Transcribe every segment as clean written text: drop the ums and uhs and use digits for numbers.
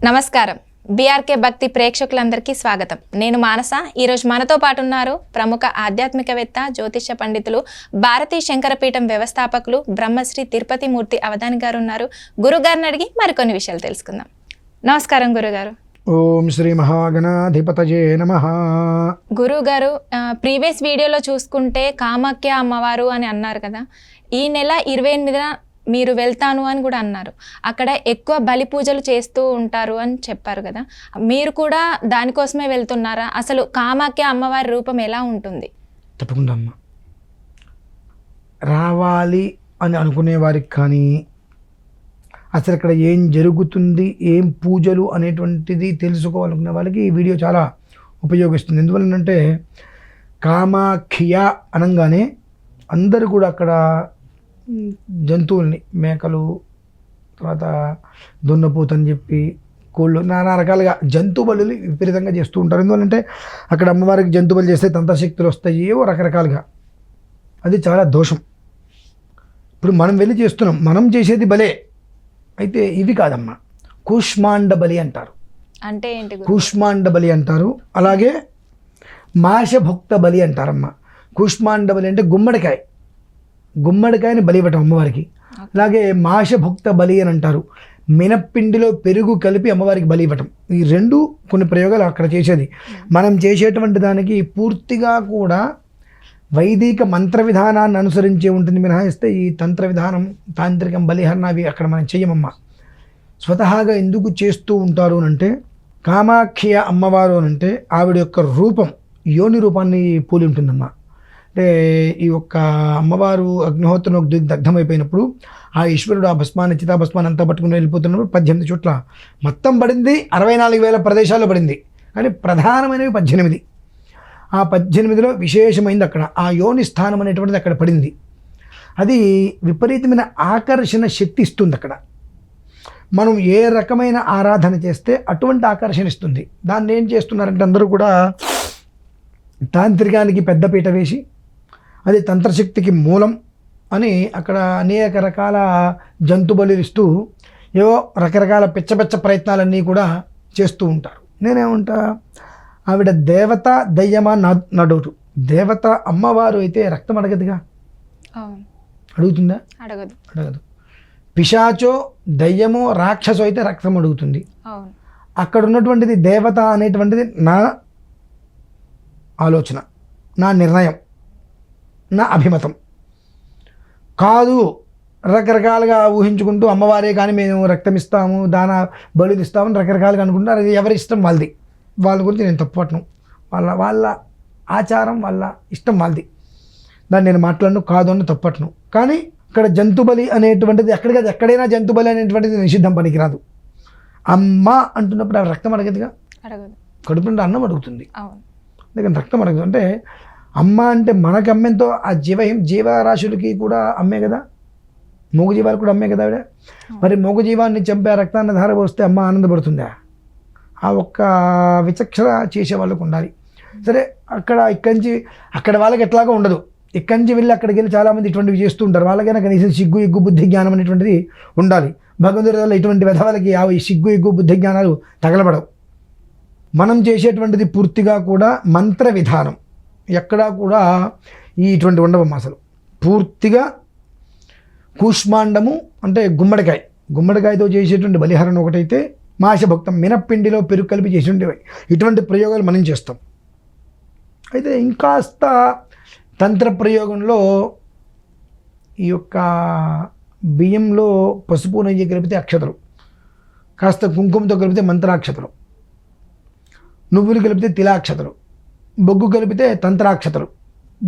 నమస్కారం. బీఆర్కే భక్తి ప్రేక్షకులందరికీ స్వాగతం. నేను మానస. ఈరోజు మనతో పాటు ఉన్నారు ప్రముఖ ఆధ్యాత్మికవేత్త, జ్యోతిష పండితులు, భారతీ శంకరపీఠం వ్యవస్థాపకులు బ్రహ్మశ్రీ తిరుపతి మూర్తి అవధాని గారు ఉన్నారు. గురుగారిని అడిగి మరికొన్ని విషయాలు తెలుసుకుందాం. నమస్కారం గురుగారు. ఓం శ్రీ మహాగణాధిపతయే నమః. గురుగారు, ప్రీవియస్ వీడియోలో చూసుకుంటే కామాఖ్య అమ్మవారు అని అన్నారు కదా. ఈ నెల 28న మీరు వెళ్తాను అని కూడా అన్నారు. అక్కడ ఎక్కువ బలి పూజలు చేస్తూ ఉంటారు అని చెప్పారు కదా. మీరు కూడా దానికోసమే వెళ్తున్నారా? అసలు కామాఖ్య అమ్మవారి రూపం ఎలా ఉంటుంది? తప్పకుండా అమ్మ, రావాలి అని అనుకునే వారికి కానీ, అసలు ఇక్కడ ఏం జరుగుతుంది, ఏం పూజలు అనేటువంటిది తెలుసుకోవాలనుకునే వాళ్ళకి ఈ వీడియో చాలా ఉపయోగిస్తుంది. ఎందువల్లంటే కామాఖ్య అనగానే అందరూ కూడా అక్కడ జంతువుల్ని, మేకలు, తర్వాత దున్నపోతు అని చెప్పి, కోళ్ళు, నానా రకాలుగా జంతు బలులు విపరీతంగా చేస్తూ ఉంటారు. ఎందువల్లంటే అక్కడ అమ్మవారికి జంతు బలి చేస్తే తంత్రశక్తులు వస్తాయి, ఏవో రకరకాలుగా. అది చాలా దోషం. ఇప్పుడు మనం వెళ్ళి చేస్తున్నాం, మనం చేసేది బలే. అయితే ఇవి కాదమ్మా, కూష్మాండ బలి అంటారు. అంటే ఏంటి? కూష్మాండ బలి అంటారు. అలాగే మాషభుక్త బలి అంటారమ్మా. కూష్మాండ బలి అంటే గుమ్మడికాయని బలి ఇవ్వటం అమ్మవారికి. అలాగే మాషభుక్త బలి అని అంటారు. మినప్పిండిలో పెరుగు కలిపి అమ్మవారికి బలి ఇవ్వటం. ఈ రెండు కొన్ని ప్రయోగాలు అక్కడ చేసేది. మనం చేసేటువంటి దానికి పూర్తిగా కూడా వైదిక మంత్ర విధానాన్ని అనుసరించే ఉంటుంది మినహాయిస్తే ఈ తంత్ర విధానం, తాంత్రికం, బలిహరణ అవి అక్కడ మనం చెయ్యమమ్మా. స్వతహాగా ఎందుకు చేస్తూ ఉంటారు అంటే, కామాఖ్య అమ్మవారు అంటే ఆవిడ యొక్క రూపం యోని రూపాన్ని పోలి ఉంటుందమ్మా. అంటే ఈ యొక్క అమ్మవారు అగ్నిహోత్రం దగ్ధమైపోయినప్పుడు ఆ ఈశ్వరుడు ఆ భస్మాన్ని, చితాభస్మాన్ని అంతా పట్టుకుని వెళ్ళిపోతున్నప్పుడు 18 చోట్ల మొత్తం పడింది. 64,000 ప్రదేశాల్లో పడింది, కానీ ప్రధానమైనవి 18. ఆ 18లో విశేషమైంది అక్కడ ఆ యోని స్థానం అనేటువంటిది అక్కడ పడింది. అది విపరీతమైన ఆకర్షణ శక్తి ఇస్తుంది. అక్కడ మనం ఏ రకమైన ఆరాధన చేస్తే అటువంటి ఆకర్షణ ఇస్తుంది. దాన్ని ఏం చేస్తున్నారంటే అందరూ కూడా తాంత్రికానికి పెద్దపీట వేసి, అది తంత్రశక్తికి మూలం అని అక్కడ అనేక రకాల జంతు బలులు ఇస్తూ ఏవో రకరకాల పిచ్చ ప్రయత్నాలన్నీ కూడా చేస్తూ ఉంటారు. నేనేమంటా, ఆవిడ దేవత దయ్యమా నా డౌటు. దేవత అమ్మవారు అయితే రక్తం అడగదుగా, అడుగుతుందా? అడగదు. పిశాచో, దయ్యమో, రాక్షసో అయితే రక్తం అడుగుతుంది. అక్కడ ఉన్నటువంటిది దేవత అనేటువంటిది నా ఆలోచన, నా నిర్ణయం, నా అభిమతం కాదు. రకరకాలుగా ఊహించుకుంటూ అమ్మవారే కానీ మేము రక్తం ఇస్తాము, దాన బలులు ఇస్తామని రకరకాలుగా అనుకుంటారు. అది ఎవరి ఇష్టం వాళ్ళది. వాళ్ళ గురించి నేను తప్పట్ను. వాళ్ళ ఆచారం, వాళ్ళ ఇష్టం వాళ్ళది. దాన్ని నేను మాట్లాడను, కాదు అని తప్పట్ను. కానీ ఇక్కడ జంతుబలి అనేటువంటిది ఎక్కడైనా జంతుబలి అనేటువంటిది నిషిద్ధం, పనికిరాదు. అమ్మ అంటున్నప్పుడు ఆవిడ రక్తం అడగదుగా, కడుపు నుండి అన్నం అడుగుతుంది. అందుకని రక్తం అడగదు. అంటే అమ్మ అంటే మనకు అమ్మెంతో ఆ జీవరాశులకి కూడా అమ్మే కదా, మూగ జీవాలు కూడా అమ్మే కదా ఆవిడ. మరి మూగ జీవాన్ని చంపే రక్తాన్ని ధారపోస్తే అమ్మ ఆనందపడుతుందా? ఆ ఒక్క విచక్షణ చేసే వాళ్ళకు ఉండాలి. సరే, ఇక్కడి నుంచి అక్కడ వాళ్ళకి ఎట్లాగా ఉండదు. ఇక్కడి నుంచి వెళ్ళి అక్కడికి వెళ్ళి చాలామంది ఇటువంటివి చేస్తూ ఉంటారు. వాళ్ళకైనా కనీసం సిగ్గు, ఎగ్గు, బుద్ధి, జ్ఞానం అనేటువంటిది ఉండాలి. భగవంతుడి వల్ల ఇటువంటి విధవాళ్ళకి ఈ సిగ్గు, ఎగ్గు, బుద్ధి, జ్ఞానాలు తగలబడవు. మనం చేసేటువంటిది పూర్తిగా కూడా మంత్ర విధానం. ఎక్కడా కూడా ఇటువంటి ఉండవమ్మ. అసలు పూర్తిగా కూష్మాండము అంటే గుమ్మడికాయతో చేసేటువంటి బలిహరణ ఒకటైతే, మాషభక్తం మినప్పిండిలో పెరుగు కలిపి చేసి ఉండేవి. ఇటువంటి ప్రయోగాలు మనం చేస్తాం. అయితే ఇంకాస్త తంత్ర ప్రయోగంలో ఈ యొక్క బియ్యంలో పసుపు, నెయ్యి కలిపితే అక్షతలు, కాస్త కుంకుమతో కలిపితే మంత్రాక్షతలు, నువ్వులు కలిపితే తిలాక్షతలు, బొగ్గు కలిపితే తంత్రాక్షతలు.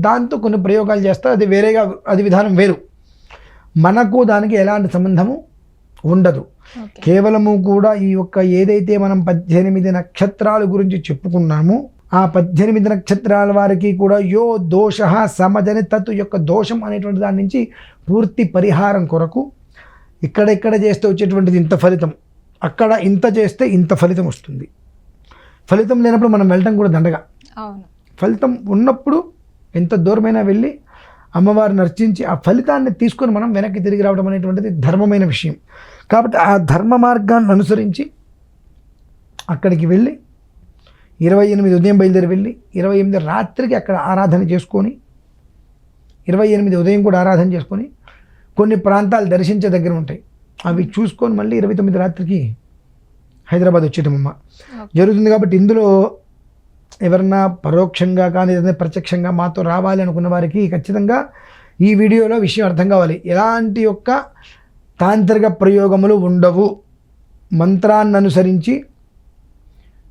దాంతో కొన్ని ప్రయోగాలు చేస్తారు. అది వేరేగా, అది విధానం వేరు. మనకు దానికి ఎలాంటి సంబంధము ఉండదు. కేవలము కూడా ఈ యొక్క ఏదైతే మనం 18 నక్షత్రాల గురించి చెప్పుకున్నామో, ఆ 18 నక్షత్రాల వారికి కూడా యో దోష సమజని తత్తు యొక్క దోషం అనేటువంటి దాని నుంచి పూర్తి పరిహారం కొరకు ఇక్కడ చేస్తే వచ్చేటువంటిది ఇంత ఫలితం, అక్కడ ఇంత చేస్తే ఇంత ఫలితం వస్తుంది. ఫలితం లేనప్పుడు మనం వెళ్ళటం కూడా దండగా. ఫలితం ఉన్నప్పుడు ఎంత దూరమైనా వెళ్ళి అమ్మవారిని అర్చించి ఆ ఫలితాన్ని తీసుకొని మనం వెనక్కి తిరిగి రావడం అనేటువంటిది ధర్మమైన విషయం. కాబట్టి ఆ ధర్మ మార్గాన్ని అనుసరించి అక్కడికి వెళ్ళి 28 ఉదయం బయలుదేరి వెళ్ళి 28 రాత్రికి అక్కడ ఆరాధన చేసుకొని 28 ఉదయం కూడా ఆరాధన చేసుకొని కొన్ని ప్రాంతాలు దర్శించే దగ్గర ఉంటాయి, అవి చూసుకొని మళ్ళీ 29 రాత్రికి హైదరాబాద్ వచ్చేటమమ్మ జరుగుతుంది. కాబట్టి ఇందులో ఎవరన్నా పరోక్షంగా కానీ ఏదైనా ప్రత్యక్షంగా మాతో రావాలి అనుకున్న వారికి ఖచ్చితంగా ఈ వీడియోలో విషయం అర్థం కావాలి. ఎలాంటి యొక్క తాంత్రిక ప్రయోగములు ఉండవు. మంత్రాన్ని అనుసరించి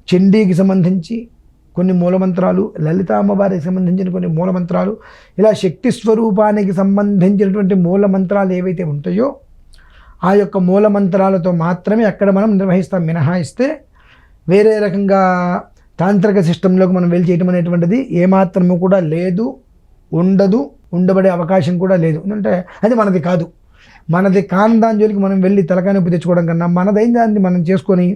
చండీకి సంబంధించి కొన్ని మూలమంత్రాలు, లలిత అమ్మవారికి సంబంధించిన కొన్ని మూలమంత్రాలు, ఇలా శక్తి స్వరూపానికి సంబంధించినటువంటి మూలమంత్రాలు ఏవైతే ఉంటాయో ఆ యొక్క మూలమంత్రాలతో మాత్రమే అక్కడ మనం నిర్వహిస్తాం. మినహాయిస్తే వేరే రకంగా తాంత్రిక సిస్టంలోకి మనం వెళ్ళి చేయటం అనేటువంటిది ఏమాత్రము కూడా లేదు, ఉండదు, ఉండబడే అవకాశం కూడా లేదు. ఎందుకంటే అది మనది కాదు. మనది కాని దాని జోలికి మనం వెళ్ళి తలకాయ నొప్పి తెచ్చుకోవడం కన్నా మనదైన దాన్ని మనం చేసుకొని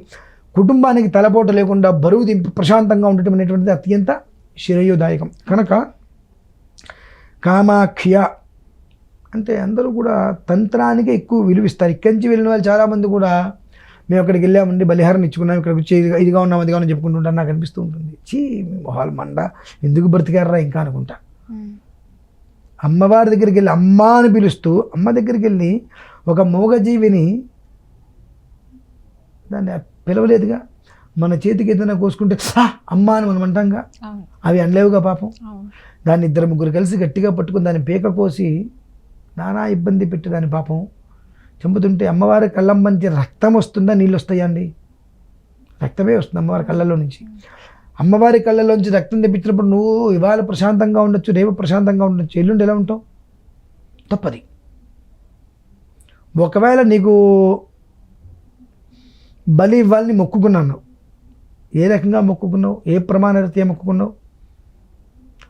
కుటుంబానికి తలపోట లేకుండా బరువు దింపి ప్రశాంతంగా ఉండటం అనేటువంటిది అత్యంత శ్రేయోదాయకం. కనుక కామాఖ్య అంటే అందరూ కూడా తంత్రానికి ఎక్కువ విలువిస్తారు. ఇక్కడి నుంచి వెళ్ళిన వాళ్ళు చాలామంది కూడా మేము అక్కడికి వెళ్ళామండి, బలిహారం ఇచ్చుకున్నాం, ఇక్కడికి వచ్చి ఇదిగా ఉన్నాం అదిగా ఉన్నాం చెప్పుకుంటుంటారు. నాకు అనిపిస్తూ ఉంటుంది, చీ మొహాలు మండ, ఎందుకు బ్రతికారా ఇంకా అనుకుంటా. అమ్మవారి దగ్గరికి వెళ్ళి అమ్మ అని పిలుస్తూ అమ్మ దగ్గరికి వెళ్ళి ఒక మూగజీవిని దాన్ని పిలవలేదుగా. మన చేతికి ఏదైనా కోసుకుంటే అమ్మ అని మనం అంటాంగా, అవి అనలేవుగా పాపం. దాన్ని 2-3 కలిసి గట్టిగా పట్టుకుని దాన్ని పీక కోసి నానా ఇబ్బంది పెట్టి దాని పాపం చంపుతుంటే అమ్మవారి కళ్ళం మంచి రక్తం వస్తుందా, నీళ్ళు వస్తాయా అండి? రక్తమే వస్తుంది అమ్మవారి కళ్ళల్లో నుంచి. అమ్మవారి కళ్ళలోంచి రక్తం తెప్పించినప్పుడు నువ్వు ఇవాళ ప్రశాంతంగా ఉండొచ్చు, రేపు ప్రశాంతంగా ఉండొచ్చు, ఎల్లుండి ఎలా ఉంటావు? తప్పది. ఒకవేళ నీకు బలి ఇవ్వాలని మొక్కుకున్నాను, ఏ రకంగా మొక్కుకున్నావు, ఏ ప్రమాణరీత్యా మొక్కుకున్నావు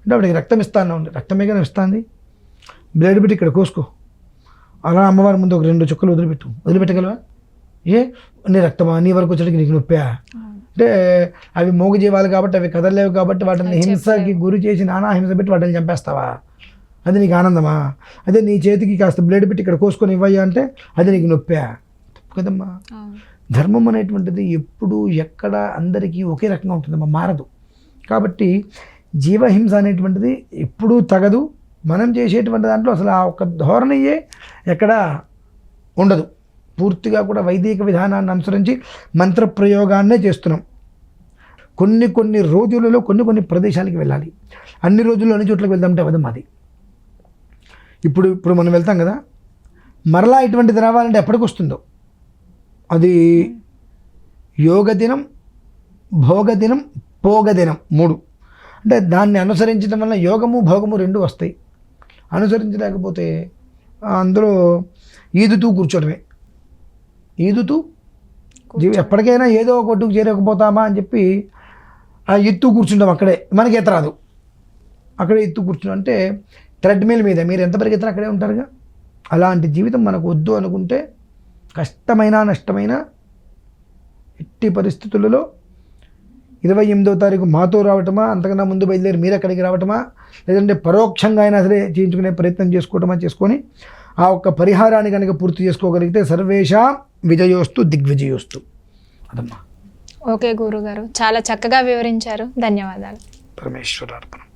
అంటే అప్పటికి రక్తం ఇస్తాను, రక్తమే కానీ ఇస్తుంది, బ్లడ్ పెట్టి ఇక్కడ కోసుకో, అలా అమ్మవారి ముందు ఒక 2 చుక్కలు వదిలిపెట్టగలవా? ఏ నీ రక్తమా, నీ వరకు వచ్చేటికి నీకు నొప్పా అంటే అవి మోగజీవాలు కాబట్టి అవి కదలలేవు కాబట్టి వాటిని హింసకి గురి చేసి నానా హింస పెట్టి వాటిని చంపేస్తావా? అది నీకు ఆనందమా? అదే నీ చేతికి కాస్త బ్లేడ్ పెట్టి ఇక్కడ కోసుకొని ఇవ్వయ్యా అంటే అది నీకు నొప్పా? తప్పు కదమ్మా. ధర్మం అనేటువంటిది ఎప్పుడు ఎక్కడ అందరికీ ఒకే రకంగా ఉంటుందమ్మా, మారదు. కాబట్టి జీవహింస అనేటువంటిది ఎప్పుడూ తగదు. మనం చేసేటువంటి దాంట్లో అసలు ఆ ఒక్క ధోరణియే ఎక్కడ ఉండదు. పూర్తిగా కూడా వైదిక విధానాన్ని అనుసరించి మంత్రప్రయోగాన్నే చేస్తున్నాం. కొన్ని రోజులలో కొన్ని ప్రదేశాలకి వెళ్ళాలి. అన్ని రోజుల్లో అన్ని చోట్లకి వెళ్దామంటే అవదం అది. ఇప్పుడు మనం వెళ్తాం కదా, మరలా ఇటువంటిది రావాలంటే ఎప్పటికి వస్తుందో అది యోగ దినం, భోగ దినం, పోగ దినం 3. అంటే దాన్ని అనుసరించడం వల్ల యోగము భోగము 2 వస్తాయి. అనుసరించలేకపోతే అందులో ఈదుతూ కూర్చోడమే. ఈదుతూ ఎప్పటికైనా ఏదో ఒక ఒడ్డుకు చేరకపోతామా అని చెప్పి ఆ ఎత్తు కూర్చుంటాం. అక్కడే మనకి ఈత రాదు, అక్కడే ఎత్తు కూర్చున్నాం అంటే థ్రెడ్మిల్ మీద మీరు ఎంత పరిగెత్తినా అక్కడే ఉంటారుగా. అలాంటి జీవితం మనకు వద్దు అనుకుంటే కష్టమైన నష్టమైన ఎట్టి పరిస్థితులలో 28వ తారీఖు మాతో రావటమా, అంతకన్నా ముందు బయలుదేరి మీరు అక్కడికి రావటమా, లేదంటే పరోక్షంగా అయినా సరే చేయించుకునే ప్రయత్నం చేసుకోవటమా చేసుకొని ఆ ఒక్క పరిహారాన్ని కనుక పూర్తి చేసుకోగలిగితే సర్వేషాం విజయోస్తు దిగ్విజయోస్తు. అదమ్మా. ఓకే గురుగారు, చాలా చక్కగా వివరించారు. ధన్యవాదాలు. పరమేశ్వరార్పణం.